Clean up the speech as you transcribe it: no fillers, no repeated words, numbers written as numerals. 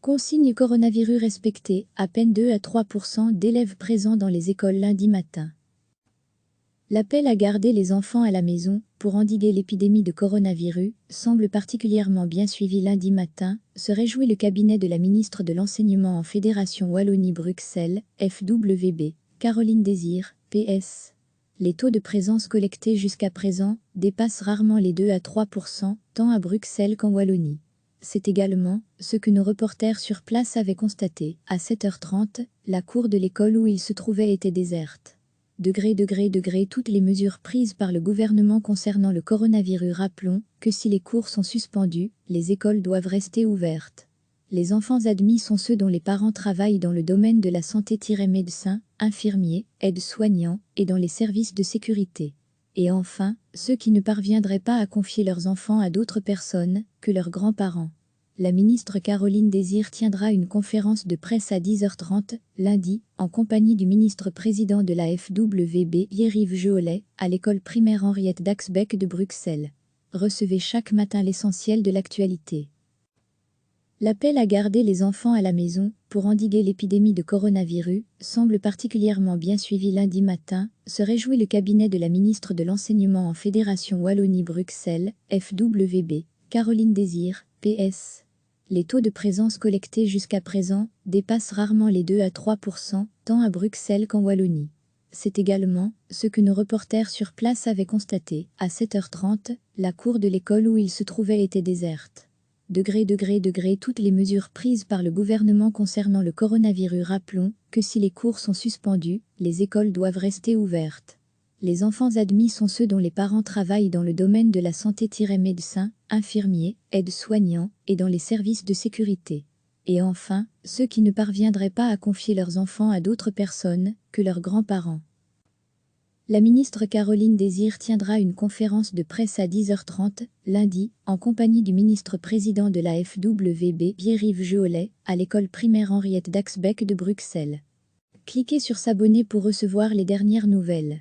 Consigne coronavirus respectée, à peine 2 à 3% d'élèves présents dans les écoles lundi matin. L'appel à garder les enfants à la maison pour endiguer l'épidémie de coronavirus semble particulièrement bien suivi lundi matin, se réjouit le cabinet de la ministre de l'Enseignement en Fédération Wallonie-Bruxelles, FWB, Caroline Désir, PS. Les taux de présence collectés jusqu'à présent dépassent rarement les 2 à 3%, tant à Bruxelles qu'en Wallonie. C'est également ce que nos reporters sur place avaient constaté. À 7h30, la cour de l'école où ils se trouvaient était déserte. Degré, toutes les mesures prises par le gouvernement concernant le coronavirus. Rappelons que si les cours sont suspendus, les écoles doivent rester ouvertes. Les enfants admis sont ceux dont les parents travaillent dans le domaine de la santé, médecins, infirmiers, aides-soignants et dans les services de sécurité. Et enfin, ceux qui ne parviendraient pas à confier leurs enfants à d'autres personnes que leurs grands-parents. La ministre Caroline Désir tiendra une conférence de presse à 10h30, lundi, en compagnie du ministre-président de la FWB, Pierre-Yves Jolet, à l'école primaire Henriette Daxbeck de Bruxelles. Recevez chaque matin l'essentiel de l'actualité. L'appel à garder les enfants à la maison pour endiguer l'épidémie de coronavirus semble particulièrement bien suivi lundi matin, se réjouit le cabinet de la ministre de l'Enseignement en Fédération Wallonie-Bruxelles, FWB, Caroline Désir, PS. Les taux de présence collectés jusqu'à présent dépassent rarement les 2 à 3%, tant à Bruxelles qu'en Wallonie. C'est également ce que nos reporters sur place avaient constaté. À 7h30, la cour de l'école où ils se trouvaient était déserte. Degré, toutes les mesures prises par le gouvernement concernant le coronavirus. Rappelons que si les cours sont suspendus, les écoles doivent rester ouvertes. Les enfants admis sont ceux dont les parents travaillent dans le domaine de la santé, médecins, infirmiers, aides-soignants et dans les services de sécurité. Et enfin, ceux qui ne parviendraient pas à confier leurs enfants à d'autres personnes que leurs grands-parents. La ministre Caroline Désir tiendra une conférence de presse à 10h30, lundi, en compagnie du ministre-président de la FWB, Pierre-Yves Jolet, à l'école primaire Henriette Daxbeck de Bruxelles. Cliquez sur s'abonner pour recevoir les dernières nouvelles.